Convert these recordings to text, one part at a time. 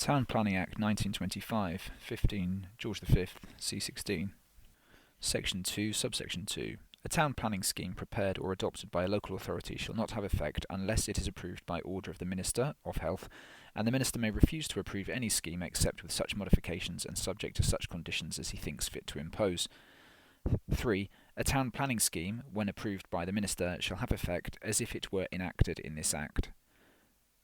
Town Planning Act 1925, 15 George V, c. 16. Section 2, subsection 2. A town planning scheme prepared or adopted by a local authority shall not have effect unless it is approved by order of the Minister of Health, and the Minister may refuse to approve any scheme except with such modifications and subject to such conditions as he thinks fit to impose. 3. A town planning scheme, when approved by the Minister, shall have effect as if it were enacted in this Act.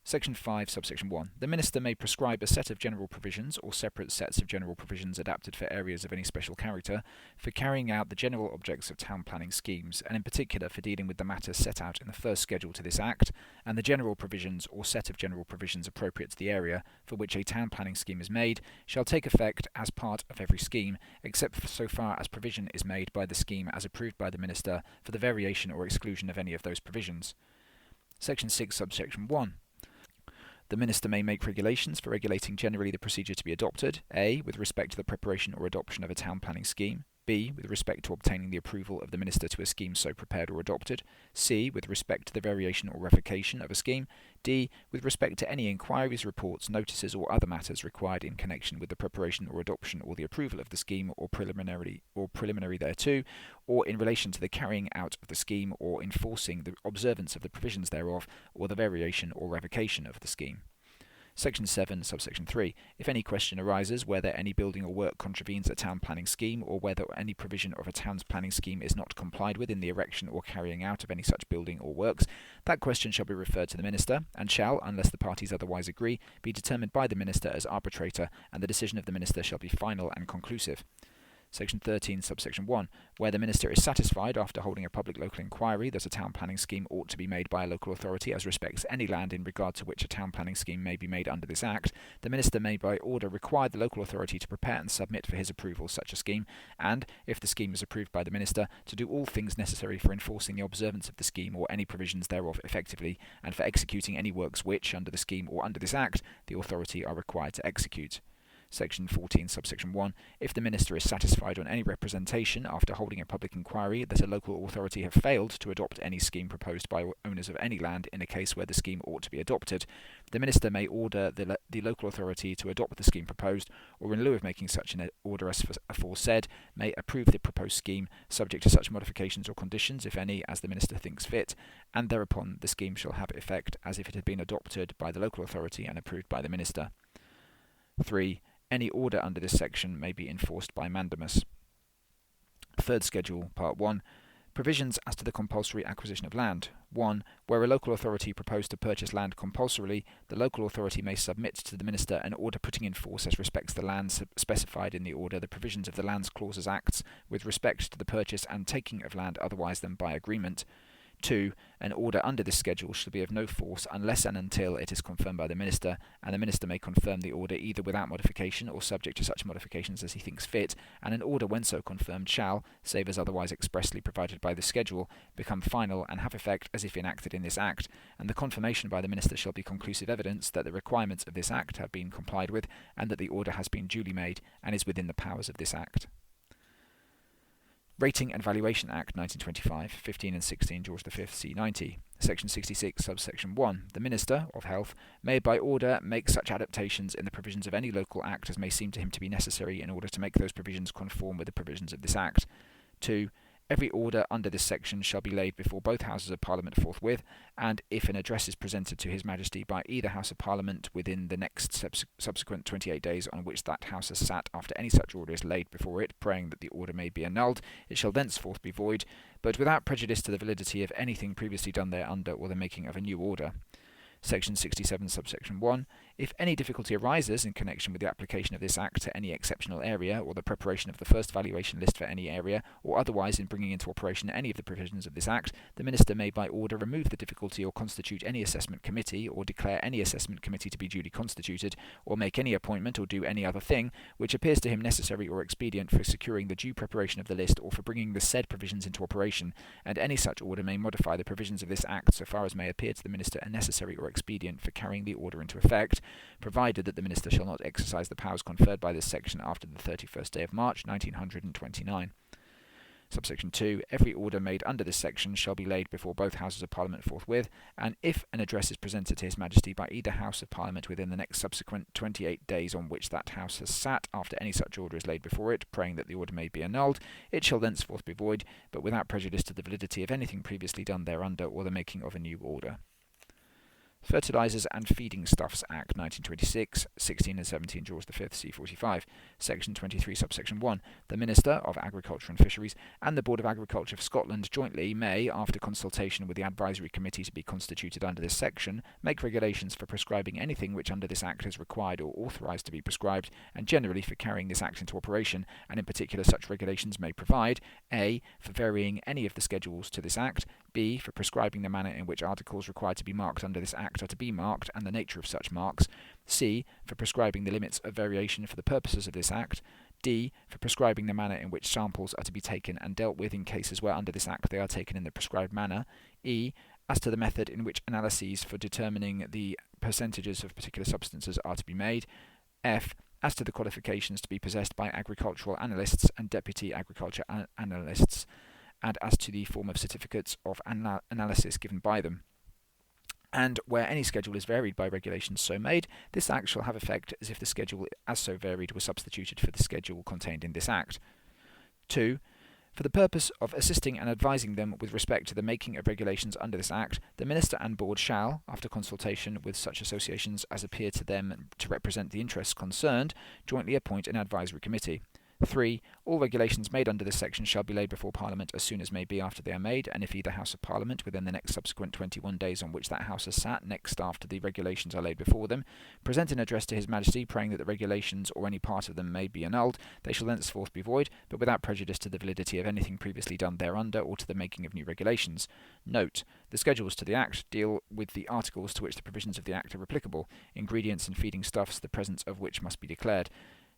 Section 5, subsection 1. The Minister may prescribe a set of general provisions or separate sets of general provisions adapted for areas of any special character for carrying out the general objects of town planning schemes, and in particular for dealing with the matters set out in the first schedule to this Act, and the general provisions or set of general provisions appropriate to the area for which a town planning scheme is made shall take effect as part of every scheme, except so far as provision is made by the scheme as approved by the Minister for the variation or exclusion of any of those provisions. Section 6, subsection 1. The Minister may make regulations for regulating generally the procedure to be adopted, a. with respect to the preparation or adoption of a town planning scheme, b. with respect to obtaining the approval of the Minister to a scheme so prepared or adopted, c. with respect to the variation or revocation of a scheme, d. with respect to any inquiries, reports, notices or other matters required in connection with the preparation or adoption or the approval of the scheme or preliminary thereto, or in relation to the carrying out of the scheme or enforcing the observance of the provisions thereof, or the variation or revocation of the scheme. Section 7, subsection 3. If any question arises whether any building or work contravenes a town planning scheme, or whether any provision of a town's planning scheme is not complied with in the erection or carrying out of any such building or works, that question shall be referred to the Minister, and shall, unless the parties otherwise agree, be determined by the Minister as arbitrator, and the decision of the Minister shall be final and conclusive. Section 13, subsection 1. Where the Minister is satisfied, after holding a public local inquiry, that a town planning scheme ought to be made by a local authority as respects any land in regard to which a town planning scheme may be made under this Act, the Minister may by order require the local authority to prepare and submit for his approval such a scheme, and, if the scheme is approved by the Minister, to do all things necessary for enforcing the observance of the scheme or any provisions thereof effectively, and for executing any works which, under the scheme or under this Act, the authority are required to execute. Section 14, subsection 1. If the Minister is satisfied on any representation, after holding a public inquiry, that a local authority have failed to adopt any scheme proposed by owners of any land in a case where the scheme ought to be adopted, the Minister may order the local authority to adopt the scheme proposed, or in lieu of making such an order as aforesaid, may approve the proposed scheme, subject to such modifications or conditions, if any, as the Minister thinks fit, and thereupon the scheme shall have effect as if it had been adopted by the local authority and approved by the Minister. 3. Any order under this section may be enforced by mandamus. Third Schedule, Part 1. Provisions as to the compulsory acquisition of land. 1. Where a local authority propose to purchase land compulsorily, the local authority may submit to the Minister an order putting in force as respects the land specified in the order the provisions of the Lands Clauses Acts with respect to the purchase and taking of land otherwise than by agreement. 2. An order under this schedule shall be of no force unless and until it is confirmed by the Minister, and the Minister may confirm the order either without modification or subject to such modifications as he thinks fit, and an order when so confirmed shall, save as otherwise expressly provided by the schedule, become final and have effect as if enacted in this Act, and the confirmation by the Minister shall be conclusive evidence that the requirements of this Act have been complied with, and that the order has been duly made and is within the powers of this Act. Rating and Valuation Act 1925, 15 and 16 George V, c. 90. Section 66, subsection 1. The Minister of Health may by order make such adaptations in the provisions of any local Act as may seem to him to be necessary in order to make those provisions conform with the provisions of this Act. 2. Every order under this section shall be laid before both Houses of Parliament forthwith, and if an address is presented to His Majesty by either House of Parliament within the next subsequent 28 days on which that House has sat after any such order is laid before it, praying that the order may be annulled, it shall thenceforth be void, but without prejudice to the validity of anything previously done thereunder or the making of a new order. Section 67, subsection 1. If any difficulty arises in connection with the application of this Act to any exceptional area, or the preparation of the first valuation list for any area, or otherwise in bringing into operation any of the provisions of this Act, the Minister may by order remove the difficulty or constitute any assessment committee, or declare any assessment committee to be duly constituted, or make any appointment or do any other thing which appears to him necessary or expedient for securing the due preparation of the list or for bringing the said provisions into operation, and any such order may modify the provisions of this Act so far as may appear to the Minister necessary or expedient for carrying the order into effect, provided that the Minister shall not exercise the powers conferred by this section after the 31st day of March 1929. Subsection 2. Every order made under this section shall be laid before both Houses of Parliament forthwith, and if an address is presented to His Majesty by either House of Parliament within the next subsequent 28 days on which that House has sat, after any such order is laid before it, praying that the order may be annulled, it shall thenceforth be void, but without prejudice to the validity of anything previously done thereunder or the making of a new order. Fertilisers and Feeding Stuffs Act 1926, 16 and 17 George V, C45, Section 23, subsection 1. The Minister of Agriculture and Fisheries and the Board of Agriculture for Scotland jointly may, after consultation with the advisory committee to be constituted under this section, make regulations for prescribing anything which under this Act is required or authorised to be prescribed, and generally for carrying this Act into operation, and in particular such regulations may provide a. For varying any of the schedules to this Act, b. For prescribing the manner in which articles required to be marked under this Act are to be marked and the nature of such marks, c. For prescribing the limits of variation for the purposes of this Act, d. For prescribing the manner in which samples are to be taken and dealt with in cases where under this Act they are taken in the prescribed manner, e. As to the method in which analyses for determining the percentages of particular substances are to be made, f. As to the qualifications to be possessed by agricultural analysts and deputy agriculture analysts, and as to the form of certificates of analysis given by them. And where any schedule is varied by regulations so made, this Act shall have effect as if the schedule as so varied was substituted for the schedule contained in this Act. 2. For the purpose of assisting and advising them with respect to the making of regulations under this Act, the Minister and Board shall, after consultation with such associations as appear to them to represent the interests concerned, jointly appoint an advisory committee. 3. All regulations made under this section shall be laid before Parliament as soon as may be after they are made, and if either House of Parliament, within the next subsequent 21 days on which that House has sat, next after the regulations are laid before them, present an address to His Majesty praying that the regulations or any part of them may be annulled, they shall thenceforth be void, but without prejudice to the validity of anything previously done thereunder or to the making of new regulations. Note: the schedules to the Act deal with the articles to which the provisions of the Act are applicable, ingredients and feeding stuffs, the presence of which must be declared,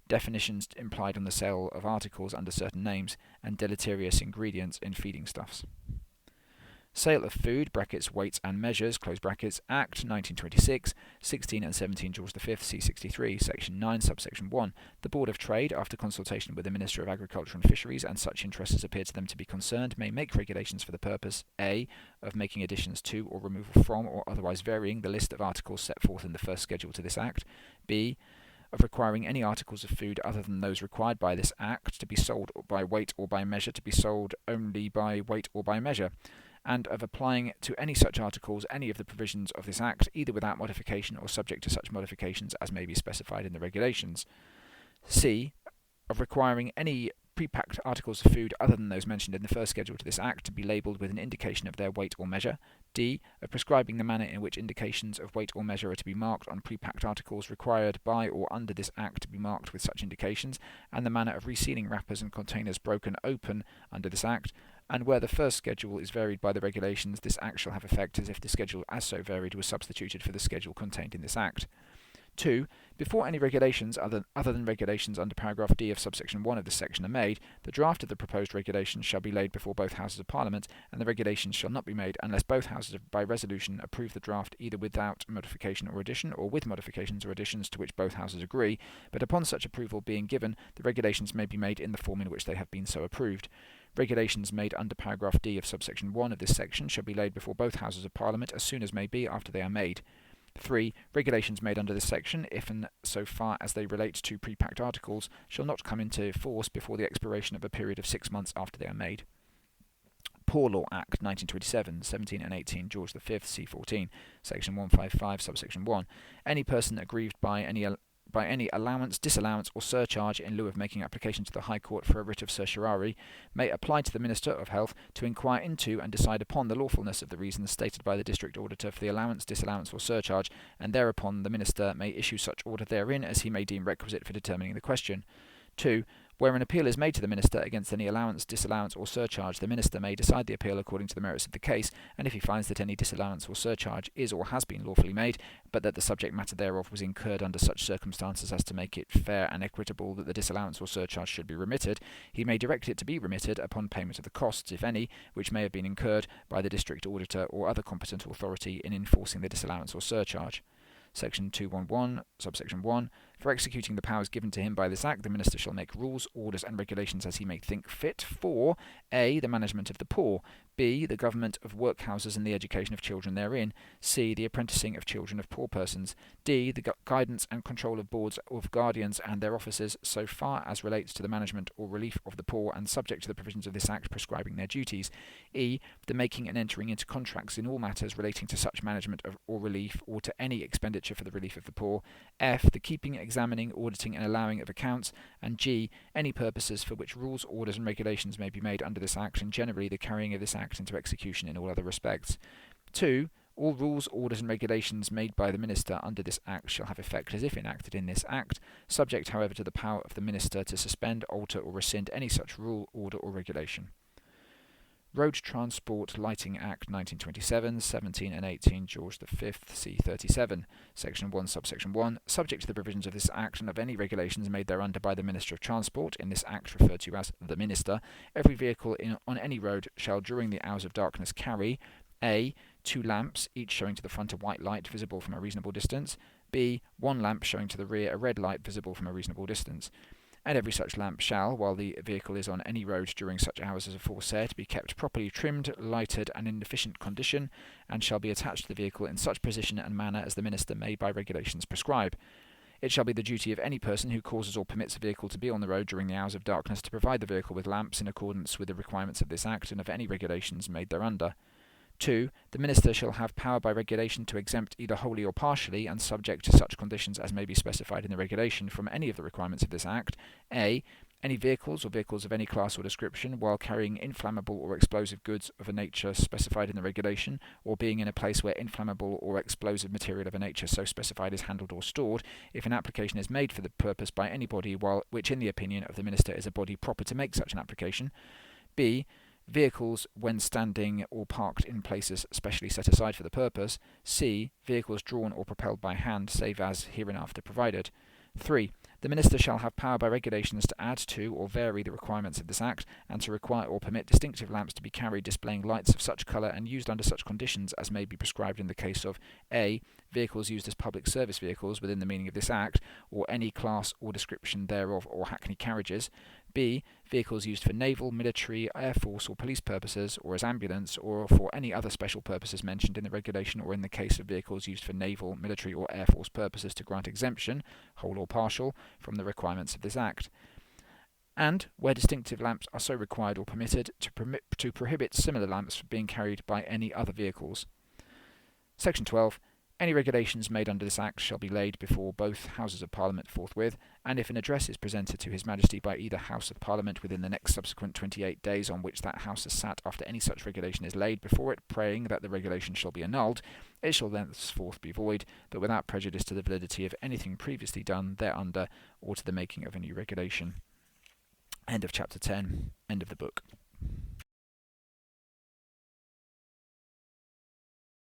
definitions implied on the sale of articles under certain names, and deleterious ingredients in feeding stuffs. Sale of Food (weights and measures) Act 1926, 16 and 17 George V, C63, Section 9, subsection 1. The Board of Trade, after consultation with the Minister of Agriculture and Fisheries and such interests as appear to them to be concerned, may make regulations for the purpose a. Of making additions to or removal from or otherwise varying the list of articles set forth in the first schedule to this Act, b. Of requiring any articles of food other than those required by this Act to be sold by weight or by measure to be sold only by weight or by measure, and of applying to any such articles any of the provisions of this Act, either without modification or subject to such modifications as may be specified in the regulations. C. Of requiring any pre-packed articles of food other than those mentioned in the first schedule to this Act to be labelled with an indication of their weight or measure. D. Of prescribing the manner in which indications of weight or measure are to be marked on pre-packed articles required by or under this Act to be marked with such indications, and the manner of resealing wrappers and containers broken open under this Act. And where the first schedule is varied by the regulations, this Act shall have effect as if the schedule as so varied was substituted for the schedule contained in this Act. 2. Before any regulations other than regulations under paragraph D of subsection 1 of this section are made, the draft of the proposed regulations shall be laid before both Houses of Parliament, and the regulations shall not be made unless both Houses by resolution approve the draft either without modification or addition, or with modifications or additions to which both Houses agree, but upon such approval being given, the regulations may be made in the form in which they have been so approved. Regulations made under paragraph D of subsection 1 of this section shall be laid before both Houses of Parliament as soon as may be after they are made. 3. Regulations made under this section, if and so far as they relate to pre-packed articles, shall not come into force before the expiration of a period of 6 months after they are made. Poor Law Act 1927, 17 and 18 George V, C14, Section 155, subsection 1. Any person aggrieved by any allowance, disallowance, or surcharge in lieu of making application to the High Court for a writ of certiorari may apply to the Minister of Health to inquire into and decide upon the lawfulness of the reasons stated by the District Auditor for the allowance, disallowance, or surcharge, and thereupon the Minister may issue such order therein as he may deem requisite for determining the question. 2. Where an appeal is made to the Minister against any allowance, disallowance, or surcharge, the Minister may decide the appeal according to the merits of the case, and if he finds that any disallowance or surcharge is or has been lawfully made, but that the subject matter thereof was incurred under such circumstances as to make it fair and equitable that the disallowance or surcharge should be remitted, he may direct it to be remitted upon payment of the costs, if any, which may have been incurred by the District Auditor or other competent authority in enforcing the disallowance or surcharge. Section 211, subsection 1. For executing the powers given to him by this Act, the Minister shall make rules, orders, and regulations as he may think fit for a. the management of the poor, b. the government of workhouses and the education of children therein, c. the apprenticing of children of poor persons, d. the guidance and control of boards of guardians and their officers so far as relates to the management or relief of the poor and subject to the provisions of this Act prescribing their duties, e. the making and entering into contracts in all matters relating to such management or relief or to any expenditure for the relief of the poor, f. the keeping, examining, auditing and allowing of accounts, and g. any purposes for which rules, orders and regulations may be made under this Act, and generally the carrying of this Act into execution in all other respects. 2. All rules, orders and regulations made by the Minister under this Act shall have effect as if enacted in this Act, subject however to the power of the Minister to suspend, alter or rescind any such rule, order or regulation. Road Transport Lighting Act 1927, 17 and 18 George V, C37, Section 1, Subsection 1, subject to the provisions of this Act and of any regulations made thereunder by the Minister of Transport, in this Act referred to as the Minister, every vehicle on any road shall during the hours of darkness carry a. 2 lamps, each showing to the front a white light visible from a reasonable distance, b. 1 lamp showing to the rear a red light visible from a reasonable distance. And every such lamp shall, while the vehicle is on any road during such hours as aforesaid, be kept properly trimmed, lighted, and in efficient condition, and shall be attached to the vehicle in such position and manner as the Minister may by regulations prescribe. It shall be the duty of any person who causes or permits a vehicle to be on the road during the hours of darkness to provide the vehicle with lamps in accordance with the requirements of this Act and of any regulations made thereunder. 2. The Minister shall have power by regulation to exempt either wholly or partially, and subject to such conditions as may be specified in the regulation, from any of the requirements of this Act, a. any vehicles or vehicles of any class or description, while carrying inflammable or explosive goods of a nature specified in the regulation, or being in a place where inflammable or explosive material of a nature so specified is handled or stored, if an application is made for the purpose by any body which in the opinion of the Minister is a body proper to make such an application, b. vehicles when standing or parked in places specially set aside for the purpose, c. vehicles drawn or propelled by hand, save as hereinafter provided. 3. The Minister shall have power by regulations to add to or vary the requirements of this Act, and to require or permit distinctive lamps to be carried displaying lights of such colour and used under such conditions as may be prescribed in the case of a. vehicles used as public service vehicles within the meaning of this Act, or any class or description thereof, or hackney carriages, b. vehicles used for naval, military, air force or police purposes, or as ambulance, or for any other special purposes mentioned in the regulation, or in the case of vehicles used for naval, military or air force purposes to grant exemption, whole or partial, from the requirements of this Act. And, where distinctive lamps are so required or permitted, to prohibit similar lamps from being carried by any other vehicles. Section 12. Any regulations made under this Act shall be laid before both Houses of Parliament forthwith, and if an address is presented to His Majesty by either House of Parliament within the next subsequent 28 days on which that House has sat after any such regulation is laid before it, praying that the regulation shall be annulled, it shall thenceforth be void, but without prejudice to the validity of anything previously done thereunder, or to the making of a new regulation. End of chapter 10. End of the book.